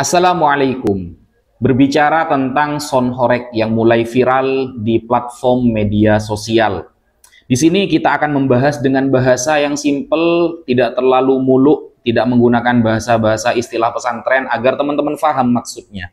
Assalamualaikum. Berbicara tentang sound horeg yang mulai viral di platform media sosial. Di sini kita akan membahas dengan bahasa yang simple, tidak terlalu muluk, tidak menggunakan bahasa-bahasa istilah pesantren agar teman-teman paham maksudnya.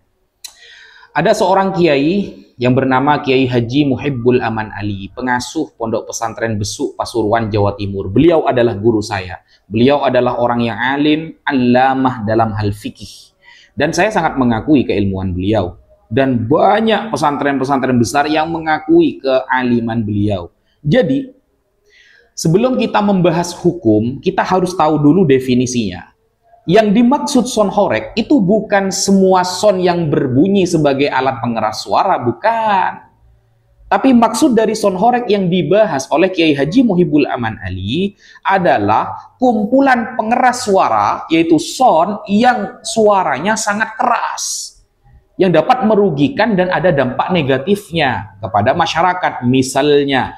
Ada seorang kiai yang bernama Kiai Haji Muhibbul Aman Ali, pengasuh Pondok Pesantren Besuk, Pasuruan, Jawa Timur. Beliau adalah guru saya. Beliau adalah orang yang alim, allamah dalam hal fikih. Dan saya sangat mengakui keilmuan beliau. Dan banyak pesantren-pesantren besar yang mengakui kealiman beliau. Jadi, sebelum kita membahas hukum, kita harus tahu dulu definisinya. Yang dimaksud sound horeg itu bukan semua sound yang berbunyi sebagai alat pengeras suara, bukan. Tapi maksud dari sound horeg yang dibahas oleh Kiai Haji Muhibbul Aman Ali adalah kumpulan pengeras suara, yaitu sound yang suaranya sangat keras, yang dapat merugikan dan ada dampak negatifnya kepada masyarakat. Misalnya,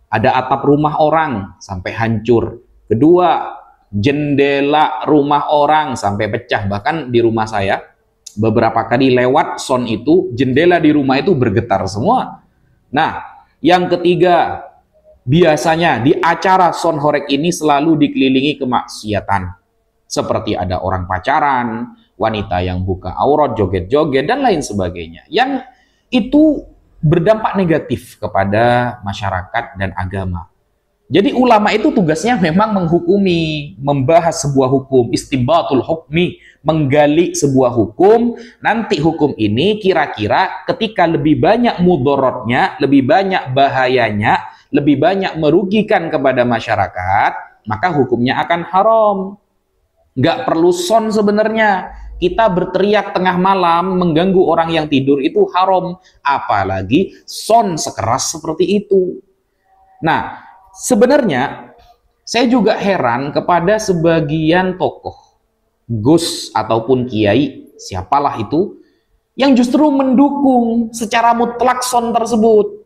ada atap rumah orang sampai hancur. Kedua, jendela rumah orang sampai pecah. Bahkan di rumah saya, beberapa kali lewat sound itu, jendela di rumah itu bergetar semua. Nah, yang ketiga, biasanya di acara sound horeg ini selalu dikelilingi kemaksiatan. Seperti ada orang pacaran, wanita yang buka aurat, joget-joget, dan lain sebagainya. Yang itu berdampak negatif kepada masyarakat dan agama. Jadi ulama itu tugasnya memang menghukumi, membahas sebuah hukum, istinbatul hukmi, menggali sebuah hukum. Nanti hukum ini kira-kira ketika lebih banyak mudorotnya, lebih banyak bahayanya, lebih banyak merugikan kepada masyarakat, maka hukumnya akan haram. Nggak perlu sound sebenarnya. Kita berteriak tengah malam mengganggu orang yang tidur itu haram. Apalagi sound sekeras seperti itu. Nah, sebenarnya saya juga heran kepada sebagian tokoh, gus ataupun kiai, siapalah itu, yang justru mendukung secara mutlak sound tersebut.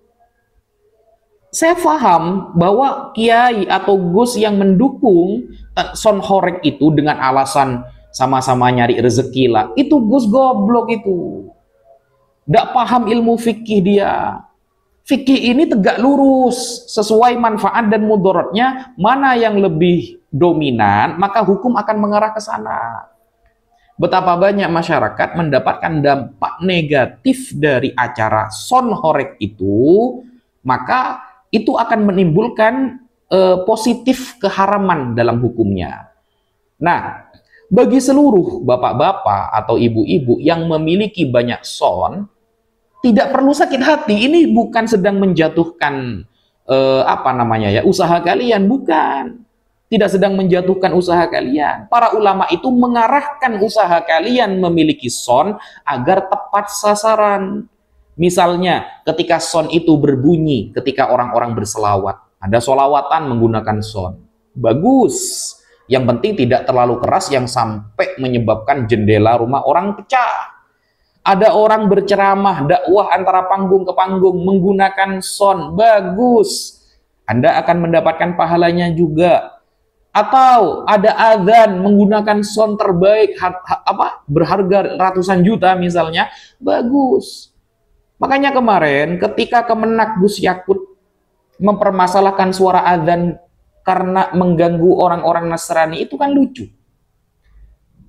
Saya paham bahwa kiai atau gus yang mendukung sound horeg itu dengan alasan sama-sama nyari rezeki lah, itu gus goblok itu. Nggak paham ilmu fikih dia. Fikih ini tegak lurus, sesuai manfaat dan mudaratnya, mana yang lebih dominan, maka hukum akan mengarah ke sana. Betapa banyak masyarakat mendapatkan dampak negatif dari acara sound horeg itu, maka itu akan menimbulkan positif keharaman dalam hukumnya. Nah, bagi seluruh bapak-bapak atau ibu-ibu yang memiliki banyak sound, tidak perlu sakit hati. Ini bukan sedang menjatuhkan usaha kalian, bukan. Tidak sedang menjatuhkan usaha kalian. Para ulama itu mengarahkan usaha kalian memiliki sound agar tepat sasaran. Misalnya, ketika sound itu berbunyi, ketika orang-orang berselawat, ada solawatan menggunakan sound. Bagus. Yang penting tidak terlalu keras yang sampai menyebabkan jendela rumah orang pecah. Ada orang berceramah, dakwah antara panggung ke panggung menggunakan sound, bagus. Anda akan mendapatkan pahalanya juga. Atau ada azan menggunakan sound terbaik, berharga ratusan juta misalnya, bagus. Makanya kemarin ketika Kemenak Gus Yakut mempermasalahkan suara azan karena mengganggu orang-orang Nasrani, itu kan lucu.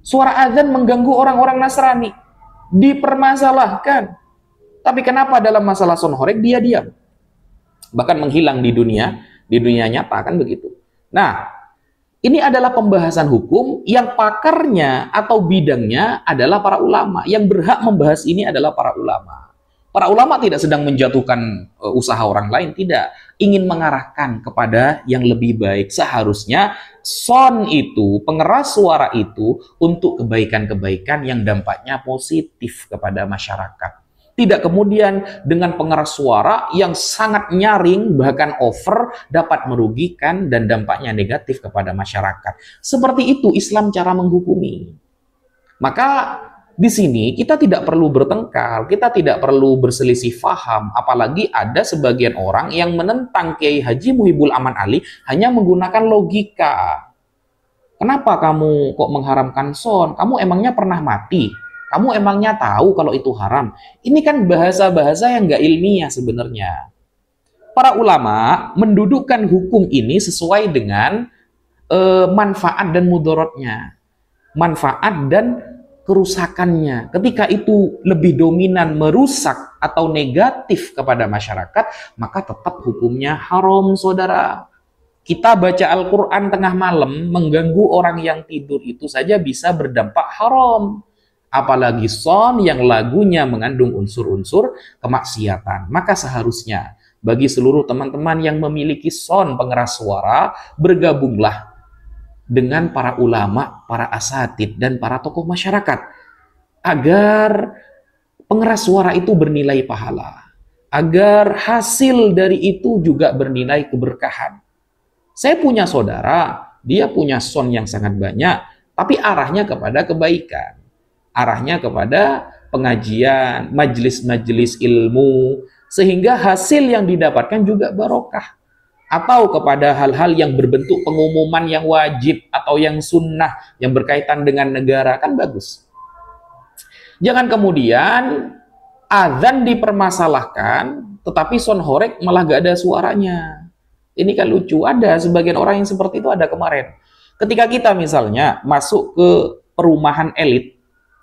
Suara azan mengganggu orang-orang Nasrani, dipermasalahkan. Tapi kenapa dalam masalah sound horeg dia diam? Bahkan menghilang di dunia nyata, kan begitu. Nah, ini adalah pembahasan hukum yang pakarnya atau bidangnya adalah para ulama. Yang berhak membahas ini adalah para ulama. Para ulama tidak sedang menjatuhkan usaha orang lain, tidak. Ingin mengarahkan kepada yang lebih baik. Seharusnya sound itu, pengeras suara itu untuk kebaikan-kebaikan yang dampaknya positif kepada masyarakat. Tidak kemudian dengan pengeras suara yang sangat nyaring, bahkan over, dapat merugikan dan dampaknya negatif kepada masyarakat. Seperti itu Islam cara menghukumi. Maka di sini kita tidak perlu bertengkar, kita tidak perlu berselisih faham, apalagi ada sebagian orang yang menentang Kiai Haji Muhibbul Aman Ali hanya menggunakan logika. Kenapa kamu kok mengharamkan sound? Kamu emangnya pernah mati? Kamu emangnya tahu kalau itu haram? Ini kan bahasa-bahasa yang nggak ilmiah sebenarnya. Para ulama mendudukkan hukum ini sesuai dengan manfaat dan mudaratnya. Manfaat dan kerusakannya. Ketika itu lebih dominan merusak atau negatif kepada masyarakat, maka tetap hukumnya haram, saudara. Kita baca Al-Quran tengah malam, mengganggu orang yang tidur itu saja bisa berdampak haram. Apalagi son yang lagunya mengandung unsur-unsur kemaksiatan. Maka seharusnya bagi seluruh teman-teman yang memiliki son pengeras suara, bergabunglah dengan para ulama, para asatid, dan para tokoh masyarakat. Agar pengeras suara itu bernilai pahala. Agar hasil dari itu juga bernilai keberkahan. Saya punya saudara, dia punya son yang sangat banyak, tapi arahnya kepada kebaikan. Arahnya kepada pengajian, majelis-majelis ilmu, sehingga hasil yang didapatkan juga barokah. Atau kepada hal-hal yang berbentuk pengumuman yang wajib atau yang sunnah, yang berkaitan dengan negara, kan bagus. Jangan kemudian azan dipermasalahkan, tetapi son horeg malah gak ada suaranya. Ini kan lucu, ada sebagian orang yang seperti itu ada kemarin. Ketika kita misalnya masuk ke perumahan elit,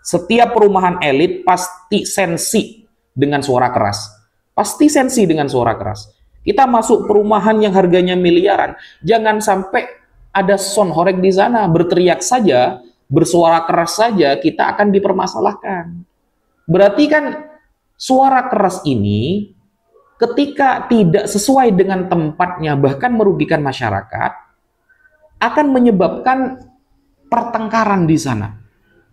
setiap perumahan elit pasti sensi dengan suara keras. Pasti sensi dengan suara keras. Kita masuk perumahan yang harganya miliaran, jangan sampai ada son horeg di sana, berteriak saja, bersuara keras saja, kita akan dipermasalahkan. Berarti kan suara keras ini ketika tidak sesuai dengan tempatnya, bahkan merugikan masyarakat, akan menyebabkan pertengkaran di sana.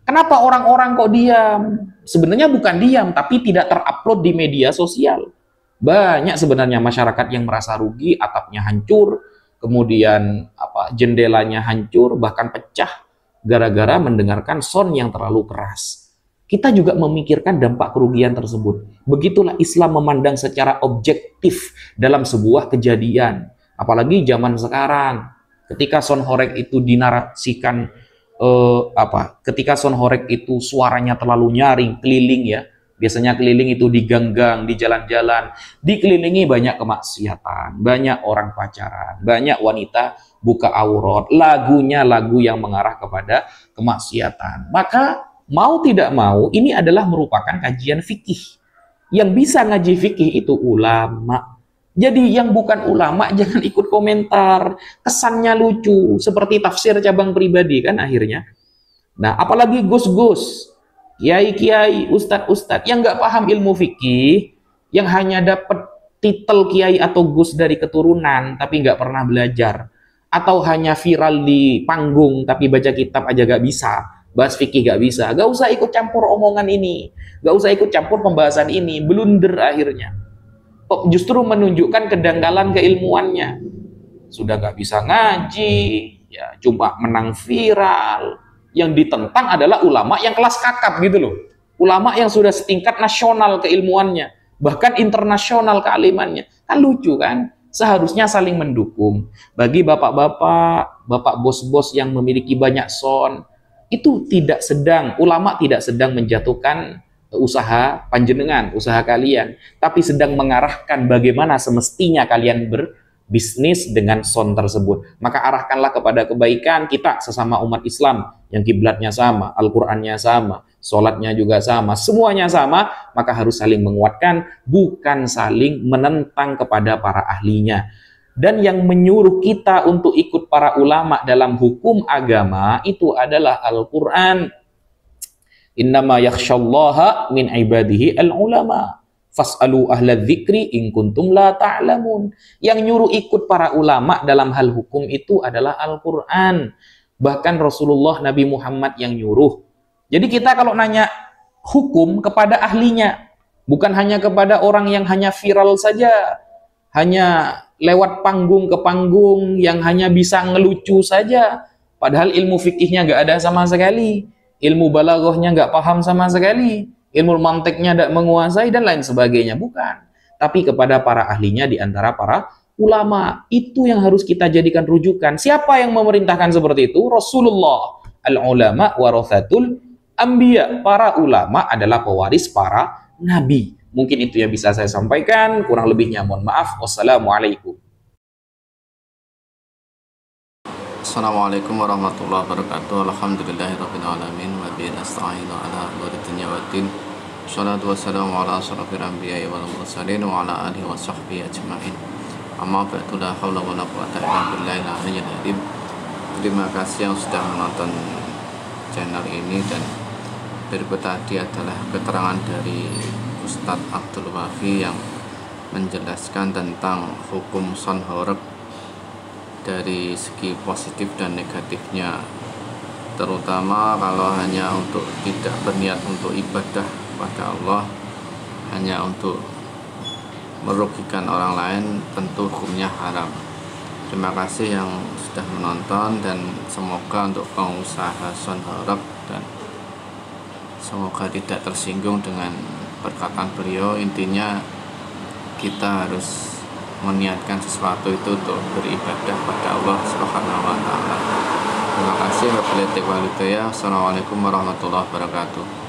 Kenapa orang-orang kok diam? Sebenarnya bukan diam, tapi tidak terupload di media sosial. Banyak sebenarnya masyarakat yang merasa rugi, atapnya hancur, kemudian jendelanya hancur, bahkan pecah, gara-gara mendengarkan son yang terlalu keras. Kita juga memikirkan dampak kerugian tersebut. Begitulah Islam memandang secara objektif dalam sebuah kejadian. Apalagi zaman sekarang, ketika son horeg itu dinarasikan, ketika son horeg itu suaranya terlalu nyaring, keliling ya. Biasanya keliling itu di gang-gang, di jalan-jalan, dikelilingi banyak kemaksiatan, banyak orang pacaran, banyak wanita buka aurat, lagunya lagu yang mengarah kepada kemaksiatan. Maka mau tidak mau, ini adalah merupakan kajian fikih. Yang bisa ngaji fikih itu ulama. Jadi yang bukan ulama jangan ikut komentar. Kesannya lucu, seperti tafsir cabang pribadi kan akhirnya. Nah, apalagi gus-gus, kiai-kiai, ustadz-ustadz yang nggak paham ilmu fikih, yang hanya dapat titel kiai atau gus dari keturunan, tapi nggak pernah belajar. Atau hanya viral di panggung, tapi baca kitab aja nggak bisa. Bahas fikih gak bisa, gak usah ikut campur omongan ini, gak usah ikut campur pembahasan ini, blunder akhirnya. Kok justru menunjukkan kedangkalan keilmuannya. Sudah gak bisa ngaji, ya cuma menang viral. Yang ditentang adalah ulama yang kelas kakap gitu loh. Ulama yang sudah setingkat nasional keilmuannya, bahkan internasional kealimannya. Kan lucu kan? Seharusnya saling mendukung. Bagi bapak-bapak, bapak bos-bos yang memiliki banyak son, itu ulama tidak sedang menjatuhkan usaha panjenengan, usaha kalian, tapi sedang mengarahkan bagaimana semestinya kalian berbisnis dengan son tersebut. Maka arahkanlah kepada kebaikan. Kita sesama umat Islam yang kiblatnya sama, Al-Qur'annya sama, sholatnya juga sama, semuanya sama, maka harus saling menguatkan, bukan saling menentang kepada para ahlinya. Dan yang menyuruh kita untuk ikut para ulama dalam hukum agama itu adalah Al-Quran. Innama yakhshallaha min ibadihi al-ulama. Fas'alu ahla dzikri in kuntum la ta'lamun. Yang nyuruh ikut para ulama dalam hal hukum itu adalah Al-Quran. Bahkan Rasulullah Nabi Muhammad yang nyuruh. Jadi kita kalau nanya hukum kepada ahlinya, bukan hanya kepada orang yang hanya viral saja, hanya lewat panggung ke panggung, yang hanya bisa ngelucu saja, padahal ilmu fikihnya nggak ada sama sekali, ilmu balaghahnya nggak paham sama sekali, ilmu mantiknya tidak menguasai, dan lain sebagainya. Bukan. Tapi kepada para ahlinya di antara para ulama. Itu yang harus kita jadikan rujukan. Siapa yang memerintahkan seperti itu? Rasulullah. Al-ulama warathatul Anbiya, para ulama adalah pewaris para nabi. Mungkin itu yang bisa saya sampaikan, kurang lebihnya mohon maaf. Wassalamualaikum. Assalamualaikum warahmatullahi wabarakatuh. Alhamdulillahirabbil alamin wa bihi nasta'inu ala umuri dunya waddin. Shalatu wassalamu ala asyrafil anbiya'i wal mursalin wa ala alihi wa sahbihi ajmain. Amma ba'du, la haula wala quwwata illa billahil aliyyil azim. Terima kasih yang sudah menonton channel ini, dan berikut tadi adalah keterangan dari Ustadz Abdul Wafi yang menjelaskan tentang hukum son horeg dari segi positif dan negatifnya, terutama kalau hanya untuk tidak berniat untuk ibadah pada Allah, hanya untuk merugikan orang lain, tentu hukumnya haram. Terima kasih yang sudah menonton, dan semoga untuk pengusaha son horeg dan semoga tidak tersinggung dengan perkataan beliau. Intinya kita harus meniatkan sesuatu itu untuk beribadah pada Allah Subhanahu wa taala. Terima kasih. Wabillahi taufiq wal hidayah. Assalamualaikum warahmatullahi wabarakatuh.